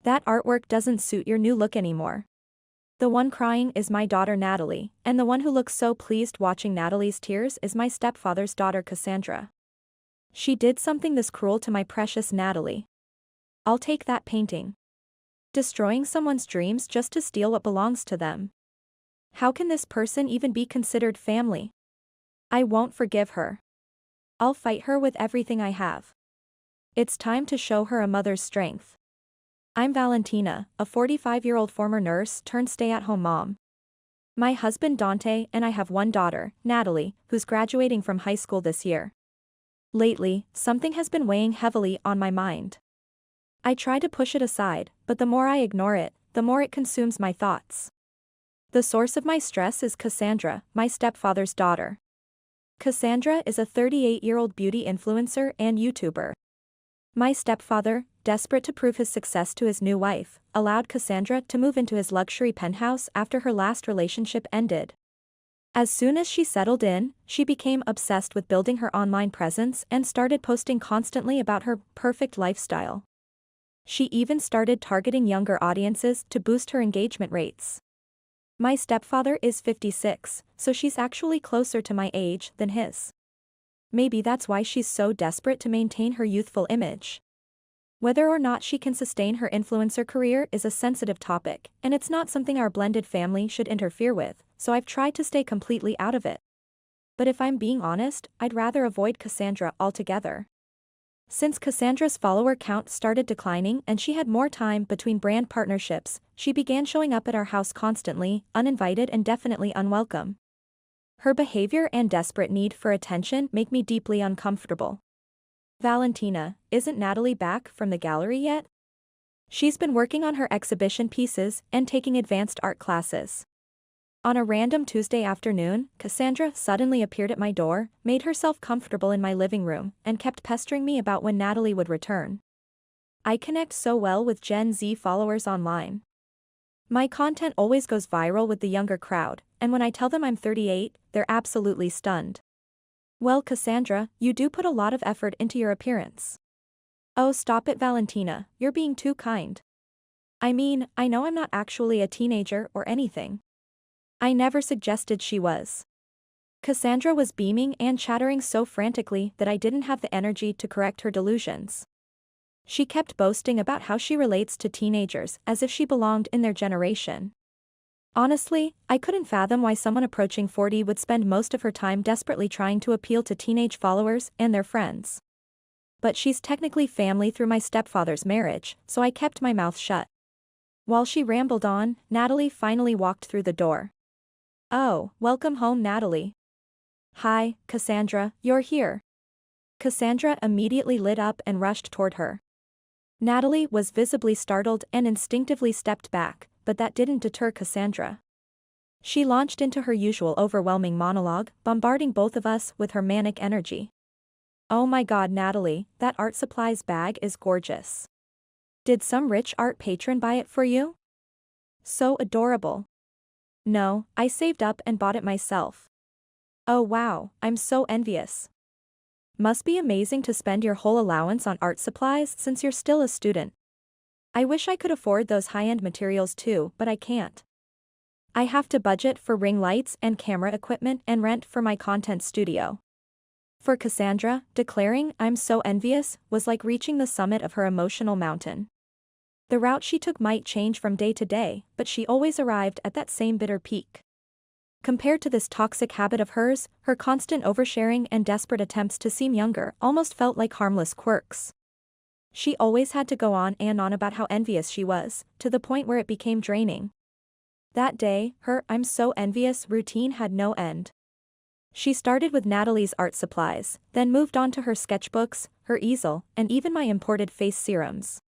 That artwork doesn't suit your new look anymore. The one crying is my daughter Natalie, and the one who looks so pleased watching Natalie's tears is my stepfather's daughter Cassandra. She did something this cruel to my precious Natalie. I'll take that painting. Destroying someone's dreams just to steal what belongs to them. How can this person even be considered family? I won't forgive her. I'll fight her with everything I have. It's time to show her a mother's strength. I'm Valentina, a 45-year-old former nurse turned stay-at-home mom. My husband Dante and I have one daughter, Natalie, who's graduating from high school this year. Lately, something has been weighing heavily on my mind. I try to push it aside, but the more I ignore it, the more it consumes my thoughts. The source of my stress is Cassandra, my stepfather's daughter. Cassandra is a 38-year-old beauty influencer and YouTuber. My stepfather, desperate to prove his success to his new wife, allowed Cassandra to move into his luxury penthouse after her last relationship ended. As soon as she settled in, she became obsessed with building her online presence and started posting constantly about her perfect lifestyle. She even started targeting younger audiences to boost her engagement rates. My stepfather is 56, so she's actually closer to my age than his. Maybe that's why she's so desperate to maintain her youthful image. Whether or not she can sustain her influencer career is a sensitive topic, and it's not something our blended family should interfere with, so I've tried to stay completely out of it. But if I'm being honest, I'd rather avoid Cassandra altogether. Since Cassandra's follower count started declining and she had more time between brand partnerships, she began showing up at our house constantly, uninvited and definitely unwelcome. Her behavior and desperate need for attention make me deeply uncomfortable. Valentina, isn't Natalie back from the gallery yet? She's been working on her exhibition pieces and taking advanced art classes. On a random Tuesday afternoon, Cassandra suddenly appeared at my door, made herself comfortable in my living room, and kept pestering me about when Natalie would return. I connect so well with Gen Z followers online. My content always goes viral with the younger crowd, and when I tell them I'm 38, they're absolutely stunned. Well, Cassandra, you do put a lot of effort into your appearance. Oh, stop it, Valentina, you're being too kind. I mean, I know I'm not actually a teenager or anything. I never suggested she was. Cassandra was beaming and chattering so frantically that I didn't have the energy to correct her delusions. She kept boasting about how she relates to teenagers as if she belonged in their generation. Honestly, I couldn't fathom why someone approaching 40 would spend most of her time desperately trying to appeal to teenage followers and their friends. But she's technically family through my stepfather's marriage, so I kept my mouth shut. While she rambled on, Natalie finally walked through the door. Oh, welcome home, Natalie. Hi, Cassandra, you're here. Cassandra immediately lit up and rushed toward her. Natalie was visibly startled and instinctively stepped back, but that didn't deter Cassandra. She launched into her usual overwhelming monologue, bombarding both of us with her manic energy. Oh my god, Natalie, that art supplies bag is gorgeous. Did some rich art patron buy it for you? So adorable. No, I saved up and bought it myself. Oh wow, I'm so envious. Must be amazing to spend your whole allowance on art supplies since you're still a student. I wish I could afford those high-end materials too, but I can't. I have to budget for ring lights and camera equipment and rent for my content studio. For Cassandra, declaring "I'm so envious" was like reaching the summit of her emotional mountain. The route she took might change from day to day, but she always arrived at that same bitter peak. Compared to this toxic habit of hers, her constant oversharing and desperate attempts to seem younger almost felt like harmless quirks. She always had to go on and on about how envious she was, to the point where it became draining. That day, her "I'm so envious" routine had no end. She started with Natalie's art supplies, then moved on to her sketchbooks, her easel, and even my imported face serums.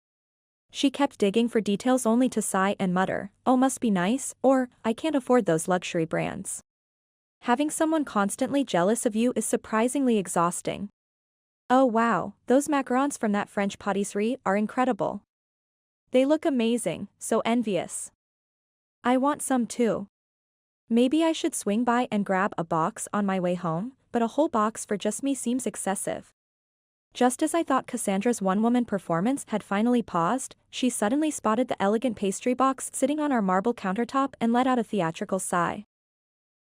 She kept digging for details only to sigh and mutter, "Oh, must be nice," or "I can't afford those luxury brands." Having someone constantly jealous of you is surprisingly exhausting. Oh wow, those macarons from that French patisserie are incredible. They look amazing, so envious. I want some too. Maybe I should swing by and grab a box on my way home, but a whole box for just me seems excessive. Just as I thought Cassandra's one-woman performance had finally paused, she suddenly spotted the elegant pastry box sitting on our marble countertop and let out a theatrical sigh.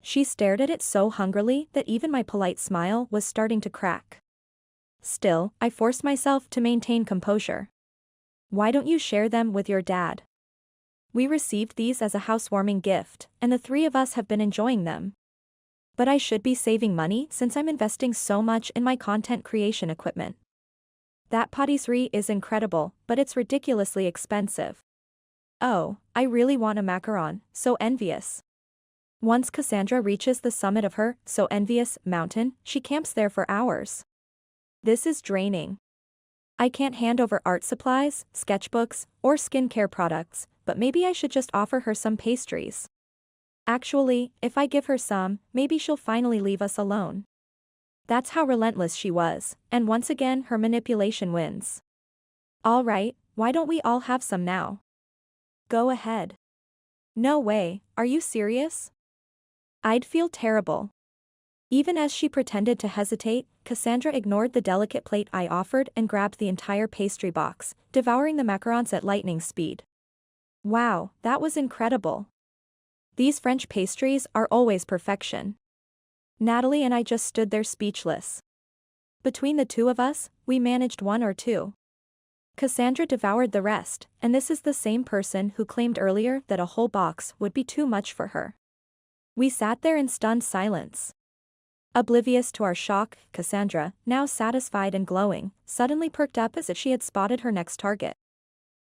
She stared at it so hungrily that even my polite smile was starting to crack. Still, I forced myself to maintain composure. Why don't you share them with your dad? We received these as a housewarming gift, and the three of us have been enjoying them. But I should be saving money since I'm investing so much in my content creation equipment. That patisserie is incredible, but it's ridiculously expensive. Oh, I really want a macaron, so envious. Once Cassandra reaches the summit of her so envious mountain, she camps there for hours. This is draining. I can't hand over art supplies, sketchbooks, or skincare products, but maybe I should just offer her some pastries. Actually, if I give her some, maybe she'll finally leave us alone. That's how relentless she was, and once again her manipulation wins. All right, why don't we all have some now? Go ahead. No way, are you serious? I'd feel terrible. Even as she pretended to hesitate, Cassandra ignored the delicate plate I offered and grabbed the entire pastry box, devouring the macarons at lightning speed. Wow, that was incredible. These French pastries are always perfection. Natalie and I just stood there speechless. Between the two of us, we managed one or two. Cassandra devoured the rest, and this is the same person who claimed earlier that a whole box would be too much for her. We sat there in stunned silence. Oblivious to our shock, Cassandra, now satisfied and glowing, suddenly perked up as if she had spotted her next target.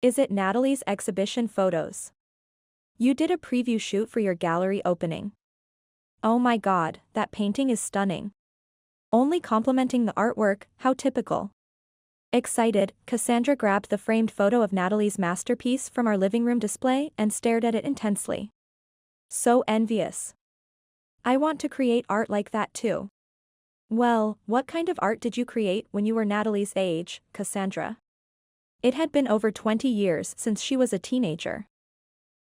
Is it Natalie's exhibition photos? You did a preview shoot for your gallery opening. Oh my god, that painting is stunning. Only complimenting the artwork, how typical. Excited, Cassandra grabbed the framed photo of Natalie's masterpiece from our living room display and stared at it intensely. So envious. I want to create art like that too. Well, what kind of art did you create when you were Natalie's age, Cassandra? It had been over 20 years since she was a teenager.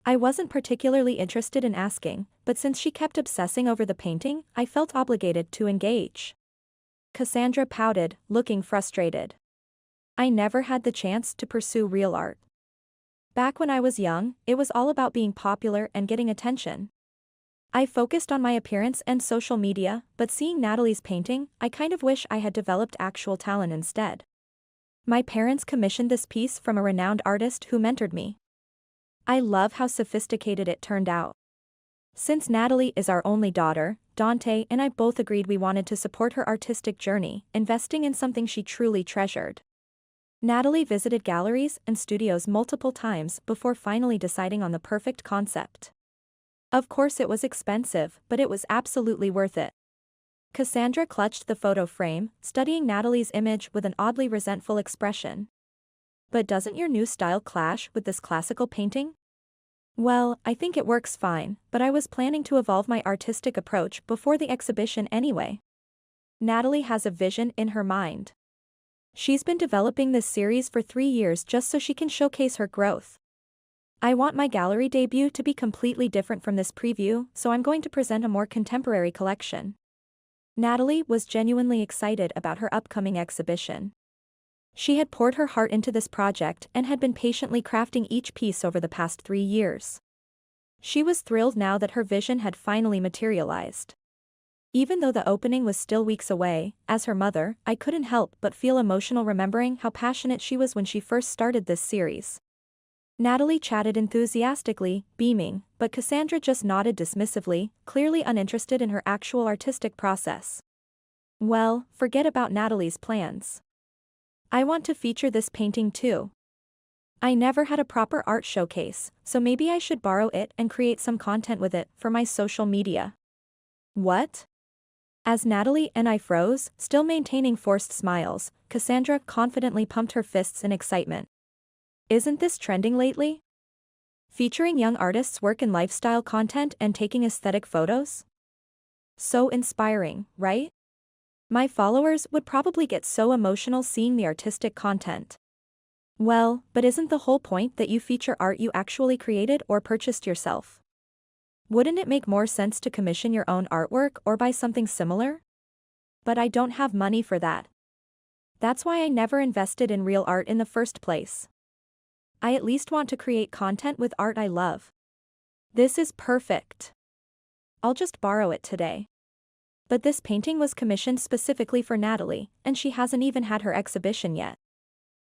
I wasn't particularly interested in asking, but since she kept obsessing over the painting, I felt obligated to engage. Cassandra pouted, looking frustrated. I never had the chance to pursue real art. Back when I was young, it was all about being popular and getting attention. I focused on my appearance and social media, but seeing Natalie's painting, I kind of wish I had developed actual talent instead. My parents commissioned this piece from a renowned artist who mentored me. I love how sophisticated it turned out. Since Natalie is our only daughter, Dante and I both agreed we wanted to support her artistic journey, investing in something she truly treasured. Natalie visited galleries and studios multiple times before finally deciding on the perfect concept. Of course it was expensive, but it was absolutely worth it. Cassandra clutched the photo frame, studying Natalie's image with an oddly resentful expression. But doesn't your new style clash with this classical painting? Well, I think it works fine, but I was planning to evolve my artistic approach before the exhibition anyway. Natalie has a vision in her mind. She's been developing this series for 3 years just so she can showcase her growth. I want my gallery debut to be completely different from this preview, so I'm going to present a more contemporary collection. Natalie was genuinely excited about her upcoming exhibition. She had poured her heart into this project and had been patiently crafting each piece over the past 3 years. She was thrilled now that her vision had finally materialized. Even though the opening was still weeks away, as her mother, I couldn't help but feel emotional remembering how passionate she was when she first started this series. Natalie chatted enthusiastically, beaming, but Cassandra just nodded dismissively, clearly uninterested in her actual artistic process. Well, forget about Natalie's plans. I want to feature this painting too. I never had a proper art showcase, so maybe I should borrow it and create some content with it for my social media. What? As Natalie and I froze, still maintaining forced smiles, Cassandra confidently pumped her fists in excitement. Isn't this trending lately? Featuring young artists' work in lifestyle content and taking aesthetic photos? So inspiring, right? My followers would probably get so emotional seeing the artistic content. Well, but isn't the whole point that you feature art you actually created or purchased yourself? Wouldn't it make more sense to commission your own artwork or buy something similar? But I don't have money for that. That's why I never invested in real art in the first place. I at least want to create content with art I love. This is perfect. I'll just borrow it today. But this painting was commissioned specifically for Natalie, and she hasn't even had her exhibition yet.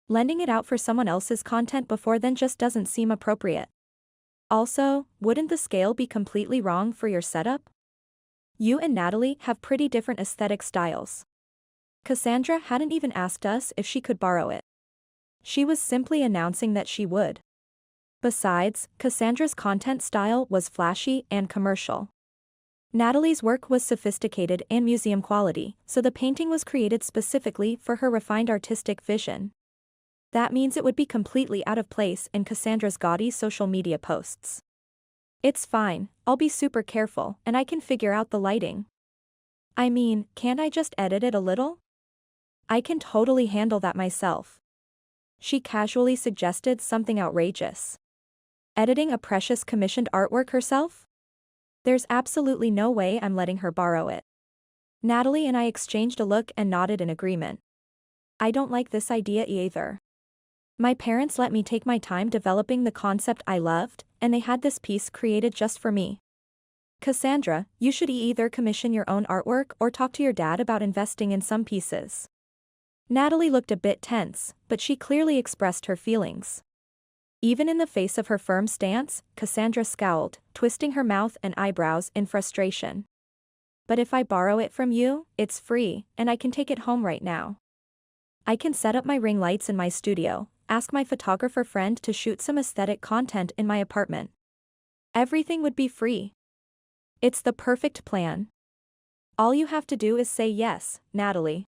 Lending it out for someone else's content before then just doesn't seem appropriate. Also, wouldn't the scale be completely wrong for your setup? You and Natalie have pretty different aesthetic styles. Cassandra hadn't even asked us if she could borrow it. She was simply announcing that she would. Besides, Cassandra's content style was flashy and commercial. Natalie's work was sophisticated and museum quality, so the painting was created specifically for her refined artistic vision. That means it would be completely out of place in Cassandra's gaudy social media posts. It's fine, I'll be super careful, and I can figure out the lighting. I mean, can't I just edit it a little? I can totally handle that myself. She casually suggested something outrageous. Editing a precious commissioned artwork herself? There's absolutely no way I'm letting her borrow it. Natalie and I exchanged a look and nodded in agreement. I don't like this idea either. My parents let me take my time developing the concept I loved, and they had this piece created just for me. Cassandra, you should either commission your own artwork or talk to your dad about investing in some pieces. Natalie looked a bit tense, but she clearly expressed her feelings. Even in the face of her firm stance, Cassandra scowled, twisting her mouth and eyebrows in frustration. But if I borrow it from you, it's free, and I can take it home right now. I can set up my ring lights in my studio, ask my photographer friend to shoot some aesthetic content in my apartment. Everything would be free. It's the perfect plan. All you have to do is say yes, Natalie.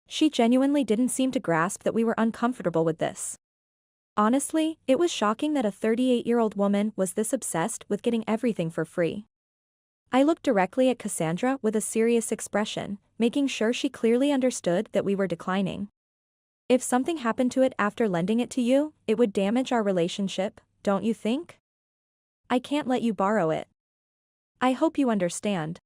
She genuinely didn't seem to grasp that we were uncomfortable with this. Honestly, it was shocking that a 38-year-old woman was this obsessed with getting everything for free. I looked directly at Cassandra with a serious expression, making sure she clearly understood that we were declining. If something happened to it after lending it to you, it would damage our relationship, don't you think? I can't let you borrow it. I hope you understand.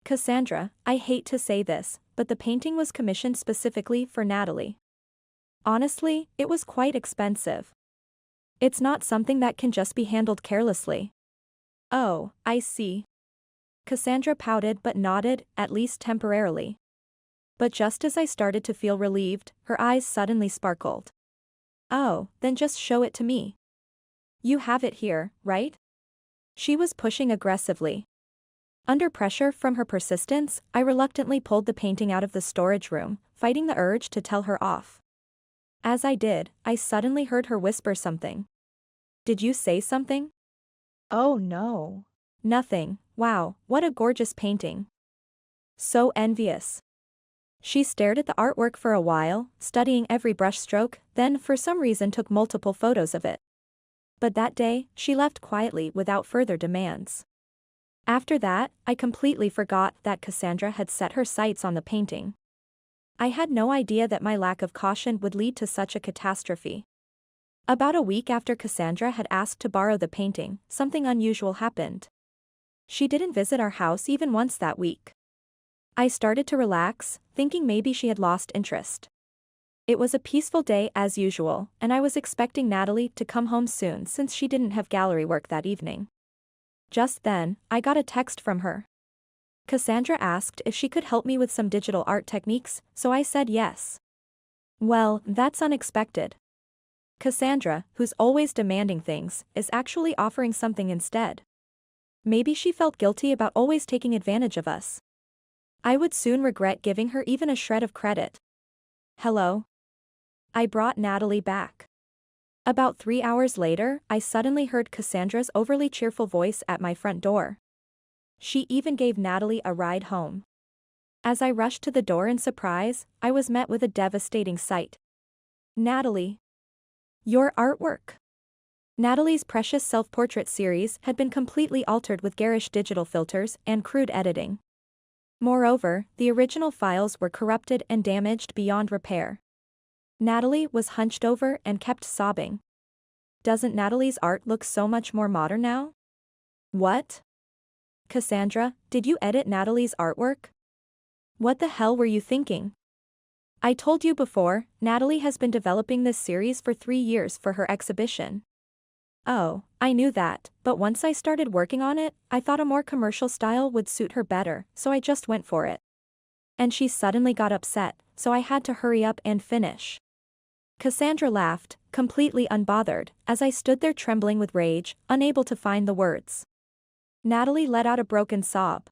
Cassandra, I hate to say this, but the painting was commissioned specifically for Natalie. Honestly, it was quite expensive. It's not something that can just be handled carelessly. Oh, I see. Cassandra pouted but nodded, at least temporarily. But just as I started to feel relieved, her eyes suddenly sparkled. Oh, then just show it to me. You have it here, right? She was pushing aggressively. Under pressure from her persistence, I reluctantly pulled the painting out of the storage room, fighting the urge to tell her off. As I did, I suddenly heard her whisper something. Did you say something? Oh no. Nothing. Wow, what a gorgeous painting. So envious. She stared at the artwork for a while, studying every brushstroke, then for some reason took multiple photos of it. But that day, she left quietly without further demands. After that, I completely forgot that Cassandra had set her sights on the painting. I had no idea that my lack of caution would lead to such a catastrophe. About a week after Cassandra had asked to borrow the painting, something unusual happened. She didn't visit our house even once that week. I started to relax, thinking maybe she had lost interest. It was a peaceful day as usual, and I was expecting Natalie to come home soon since she didn't have gallery work that evening. Just then, I got a text from her. Cassandra asked if she could help me with some digital art techniques, so I said yes. Well, that's unexpected. Cassandra, who's always demanding things, is actually offering something instead. Maybe she felt guilty about always taking advantage of us. I would soon regret giving her even a shred of credit. Hello? I brought Natalie back. About 3 hours later, I suddenly heard Cassandra's overly cheerful voice at my front door. She even gave Natalie a ride home. As I rushed to the door in surprise, I was met with a devastating sight. Natalie. Your artwork. Natalie's precious self-portrait series had been completely altered with garish digital filters and crude editing. Moreover, the original files were corrupted and damaged beyond repair. Natalie was hunched over and kept sobbing. Doesn't Natalie's art look so much more modern now? What? Cassandra, did you edit Natalie's artwork? What the hell were you thinking? I told you before, Natalie has been developing this series for 3 years for her exhibition. Oh, I knew that, but once I started working on it, I thought a more commercial style would suit her better, so I just went for it. And she suddenly got upset, so I had to hurry up and finish. Cassandra laughed, completely unbothered, as I stood there trembling with rage, unable to find the words. Natalie let out a broken sob.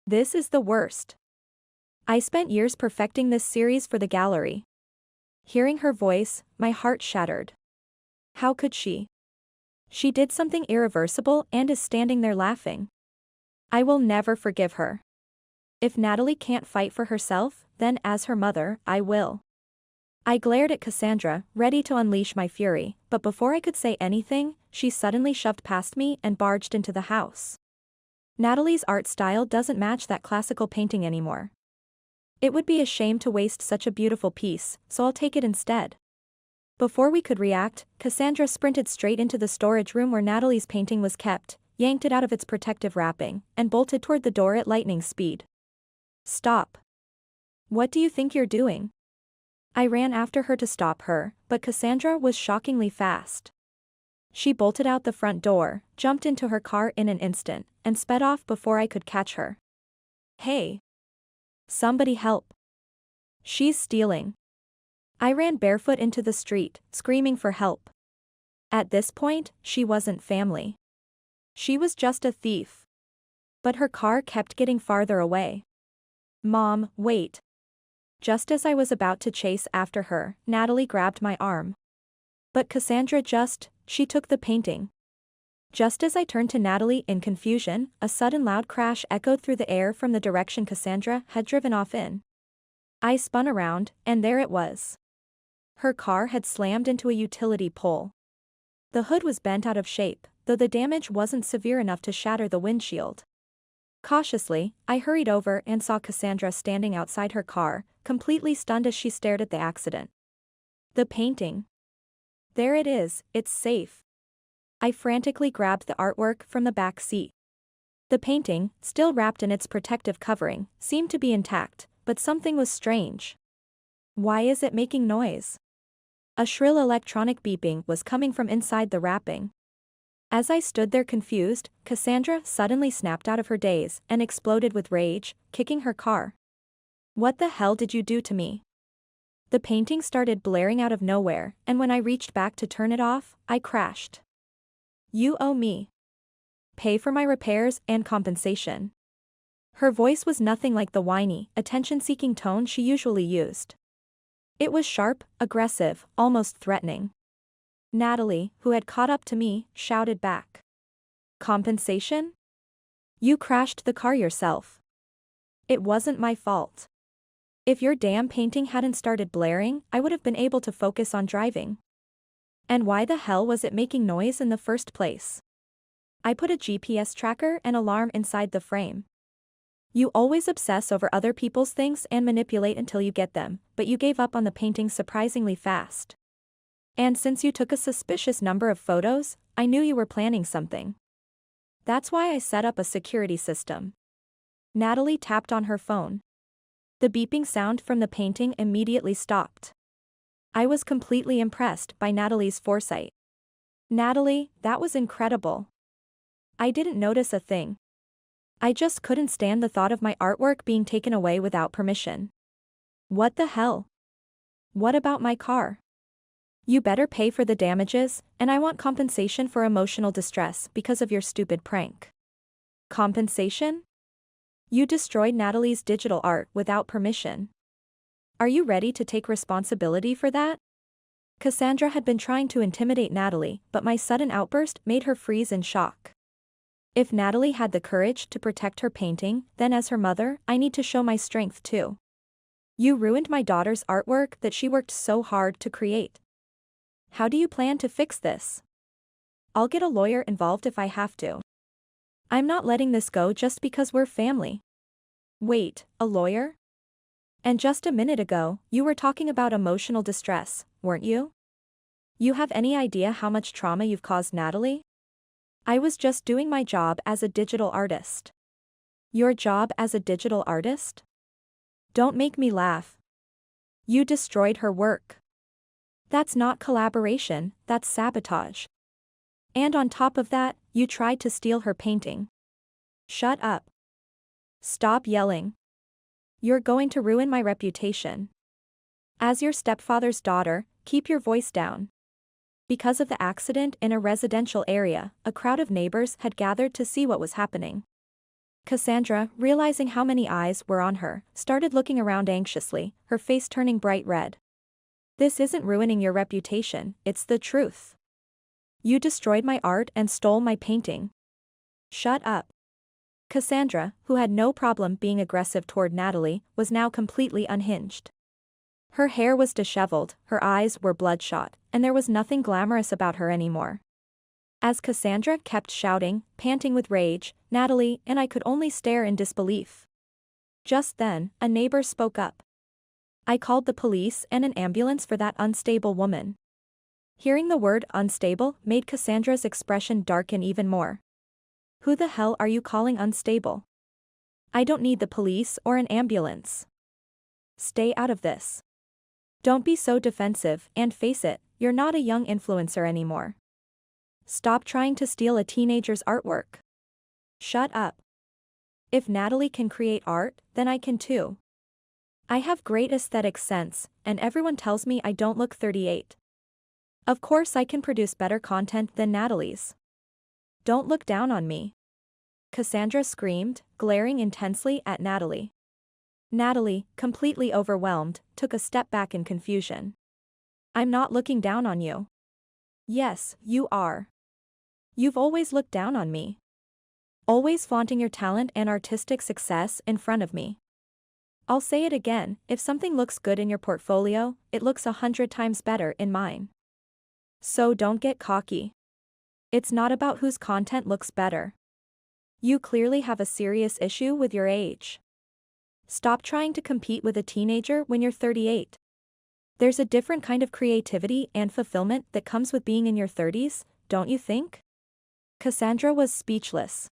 This is the worst. I spent years perfecting this series for the gallery. Hearing her voice, my heart shattered. How could she? She did something irreversible and is standing there laughing. I will never forgive her. If Natalie can't fight for herself, then as her mother, I will. I glared at Cassandra, ready to unleash my fury, but before I could say anything, she suddenly shoved past me and barged into the house. Natalie's art style doesn't match that classical painting anymore. It would be a shame to waste such a beautiful piece, so I'll take it instead. Before we could react, Cassandra sprinted straight into the storage room where Natalie's painting was kept, yanked it out of its protective wrapping, and bolted toward the door at lightning speed. Stop. What do you think you're doing? I ran after her to stop her, but Cassandra was shockingly fast. She bolted out the front door, jumped into her car in an instant, and sped off before I could catch her. Hey! Somebody help. She's stealing. I ran barefoot into the street, screaming for help. At this point, she wasn't family. She was just a thief. But her car kept getting farther away. Mom, wait. Just as I was about to chase after her, Natalie grabbed my arm. But Cassandra she took the painting. Just as I turned to Natalie in confusion, a sudden loud crash echoed through the air from the direction Cassandra had driven off in. I spun around, and there it was. Her car had slammed into a utility pole. The hood was bent out of shape, though the damage wasn't severe enough to shatter the windshield. Cautiously, I hurried over and saw Cassandra standing outside her car, completely stunned as she stared at the accident. The painting. There it is, it's safe. I frantically grabbed the artwork from the back seat. The painting, still wrapped in its protective covering, seemed to be intact, but something was strange. Why is it making noise? A shrill electronic beeping was coming from inside the wrapping. As I stood there confused, Cassandra suddenly snapped out of her daze and exploded with rage, kicking her car. What the hell did you do to me? The painting started blaring out of nowhere, and when I reached back to turn it off, I crashed. You owe me. Pay for my repairs and compensation. Her voice was nothing like the whiny, attention-seeking tone she usually used. It was sharp, aggressive, almost threatening. Natalie, who had caught up to me, shouted back. Compensation? You crashed the car yourself. It wasn't my fault. If your damn painting hadn't started blaring, I would have been able to focus on driving. And why the hell was it making noise in the first place? I put a GPS tracker and alarm inside the frame. You always obsess over other people's things and manipulate until you get them, but you gave up on the painting surprisingly fast. And since you took a suspicious number of photos, I knew you were planning something. That's why I set up a security system. Natalie tapped on her phone. The beeping sound from the painting immediately stopped. I was completely impressed by Natalie's foresight. Natalie, that was incredible. I didn't notice a thing. I just couldn't stand the thought of my artwork being taken away without permission. What the hell? What about my car? You better pay for the damages, and I want compensation for emotional distress because of your stupid prank. Compensation? You destroyed Natalie's digital art without permission. Are you ready to take responsibility for that? Cassandra had been trying to intimidate Natalie, but my sudden outburst made her freeze in shock. If Natalie had the courage to protect her painting, then as her mother, I need to show my strength too. You ruined my daughter's artwork that she worked so hard to create. How do you plan to fix this? I'll get a lawyer involved if I have to. I'm not letting this go just because we're family. Wait, a lawyer? And just a minute ago, you were talking about emotional distress, weren't you? You have any idea how much trauma you've caused Natalie? I was just doing my job as a digital artist. Your job as a digital artist? Don't make me laugh. You destroyed her work. That's not collaboration, that's sabotage. And on top of that, you tried to steal her painting. Shut up. Stop yelling. You're going to ruin my reputation. As your stepfather's daughter, keep your voice down. Because of the accident in a residential area, a crowd of neighbors had gathered to see what was happening. Cassandra, realizing how many eyes were on her, started looking around anxiously, her face turning bright red. This isn't ruining your reputation, it's the truth. You destroyed my art and stole my painting. Shut up. Cassandra, who had no problem being aggressive toward Natalie, was now completely unhinged. Her hair was disheveled, her eyes were bloodshot, and there was nothing glamorous about her anymore. As Cassandra kept shouting, panting with rage, Natalie and I could only stare in disbelief. Just then, a neighbor spoke up. I called the police and an ambulance for that unstable woman. Hearing the word unstable made Cassandra's expression darken even more. Who the hell are you calling unstable? I don't need the police or an ambulance. Stay out of this. Don't be so defensive, and face it, you're not a young influencer anymore. Stop trying to steal a teenager's artwork. Shut up. If Natalie can create art, then I can too. I have great aesthetic sense, and everyone tells me I don't look 38. Of course I can produce better content than Natalie's. Don't look down on me. Cassandra screamed, glaring intensely at Natalie. Natalie, completely overwhelmed, took a step back in confusion. I'm not looking down on you. Yes, you are. You've always looked down on me. Always flaunting your talent and artistic success in front of me. I'll say it again, if something looks good in your portfolio, it looks 100 times better in mine. So don't get cocky. It's not about whose content looks better. You clearly have a serious issue with your age. Stop trying to compete with a teenager when you're 38. There's a different kind of creativity and fulfillment that comes with being in your 30s, don't you think? Cassandra was speechless.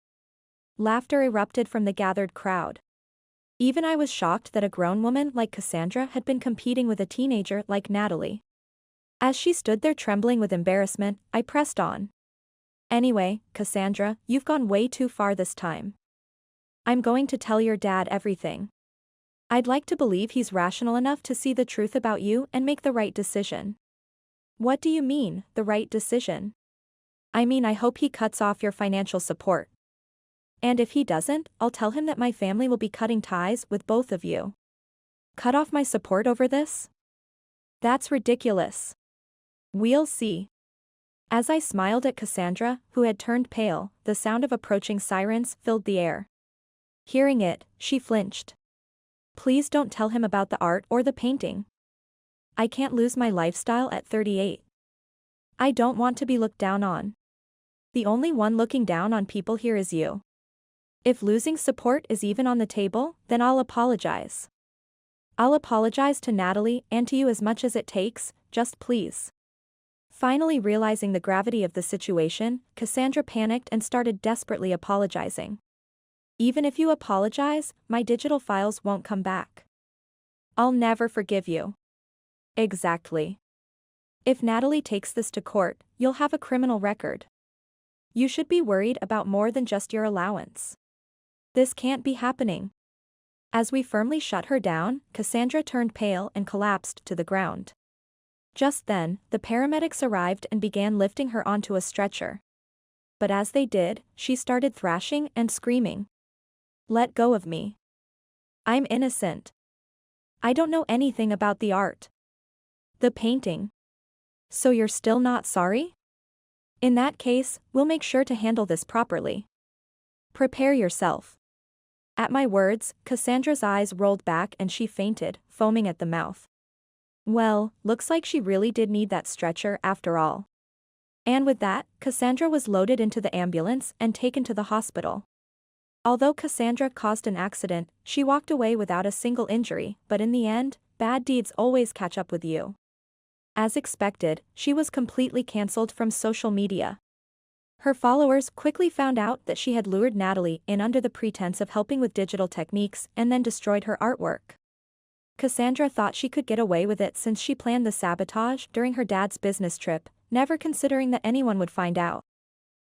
Laughter erupted from the gathered crowd. Even I was shocked that a grown woman like Cassandra had been competing with a teenager like Natalie. As she stood there trembling with embarrassment, I pressed on. Anyway, Cassandra, you've gone way too far this time. I'm going to tell your dad everything. I'd like to believe he's rational enough to see the truth about you and make the right decision. What do you mean, the right decision? I mean, I hope he cuts off your financial support. And if he doesn't, I'll tell him that my family will be cutting ties with both of you. Cut off my support over this? That's ridiculous. We'll see. As I smiled at Cassandra, who had turned pale, the sound of approaching sirens filled the air. Hearing it, she flinched. Please don't tell him about the art or the painting. I can't lose my lifestyle at 38. I don't want to be looked down on. The only one looking down on people here is you. If losing support is even on the table, then I'll apologize. I'll apologize to Natalie and to you as much as it takes, just please. Finally realizing the gravity of the situation, Cassandra panicked and started desperately apologizing. Even if you apologize, my digital files won't come back. I'll never forgive you. Exactly. If Natalie takes this to court, you'll have a criminal record. You should be worried about more than just your allowance. This can't be happening. As we firmly shut her down, Cassandra turned pale and collapsed to the ground. Just then, the paramedics arrived and began lifting her onto a stretcher. But as they did, she started thrashing and screaming. Let go of me. I'm innocent. I don't know anything about the art. The painting. So you're still not sorry? In that case, we'll make sure to handle this properly. Prepare yourself. At my words, Cassandra's eyes rolled back and she fainted, foaming at the mouth. Well, looks like she really did need that stretcher after all. And with that, Cassandra was loaded into the ambulance and taken to the hospital. Although Cassandra caused an accident, she walked away without a single injury, but in the end, bad deeds always catch up with you. As expected, she was completely cancelled from social media. Her followers quickly found out that she had lured Natalie in under the pretense of helping with digital techniques and then destroyed her artwork. Cassandra thought she could get away with it since she planned the sabotage during her dad's business trip, never considering that anyone would find out.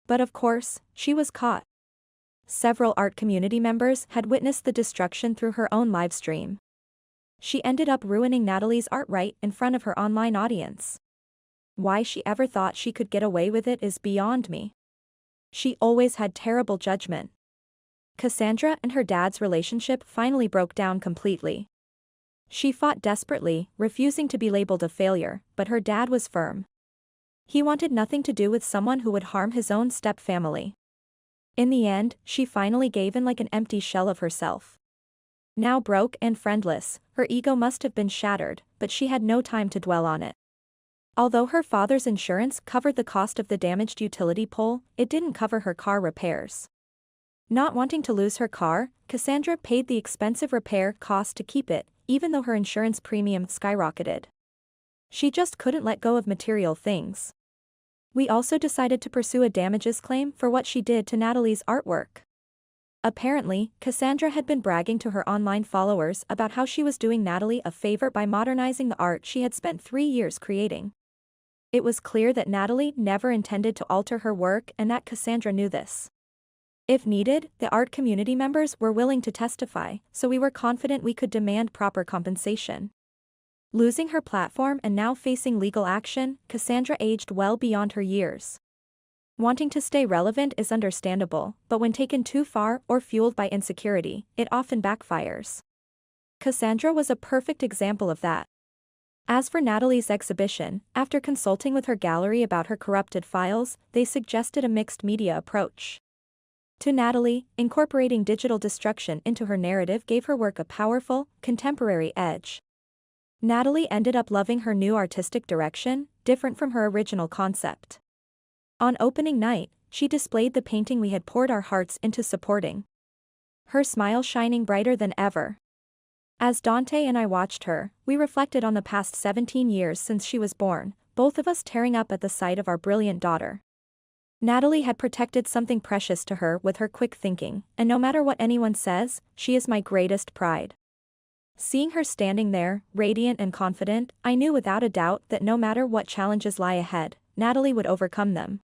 But of course, she was caught. Several art community members had witnessed the destruction through her own livestream. She ended up ruining Natalie's art right in front of her online audience. Why she ever thought she could get away with it is beyond me. She always had terrible judgment. Cassandra and her dad's relationship finally broke down completely. She fought desperately, refusing to be labeled a failure, but her dad was firm. He wanted nothing to do with someone who would harm his own step-family. In the end, she finally gave in like an empty shell of herself. Now broke and friendless, her ego must have been shattered, but she had no time to dwell on it. Although her father's insurance covered the cost of the damaged utility pole, it didn't cover her car repairs. Not wanting to lose her car, Cassandra paid the expensive repair cost to keep it, even though her insurance premium skyrocketed. She just couldn't let go of material things. We also decided to pursue a damages claim for what she did to Natalie's artwork. Apparently, Cassandra had been bragging to her online followers about how she was doing Natalie a favor by modernizing the art she had spent 3 years creating. It was clear that Natalie never intended to alter her work and that Cassandra knew this. If needed, the art community members were willing to testify, so we were confident we could demand proper compensation. Losing her platform and now facing legal action, Cassandra aged well beyond her years. Wanting to stay relevant is understandable, but when taken too far or fueled by insecurity, it often backfires. Cassandra was a perfect example of that. As for Natalie's exhibition, after consulting with her gallery about her corrupted files, they suggested a mixed media approach. To Natalie, incorporating digital destruction into her narrative gave her work a powerful, contemporary edge. Natalie ended up loving her new artistic direction, different from her original concept. On opening night, she displayed the painting we had poured our hearts into supporting. Her smile shining brighter than ever. As Dante and I watched her, we reflected on the past 17 years since she was born, both of us tearing up at the sight of our brilliant daughter. Natalie had protected something precious to her with her quick thinking, and no matter what anyone says, she is my greatest pride. Seeing her standing there, radiant and confident, I knew without a doubt that no matter what challenges lie ahead, Natalie would overcome them.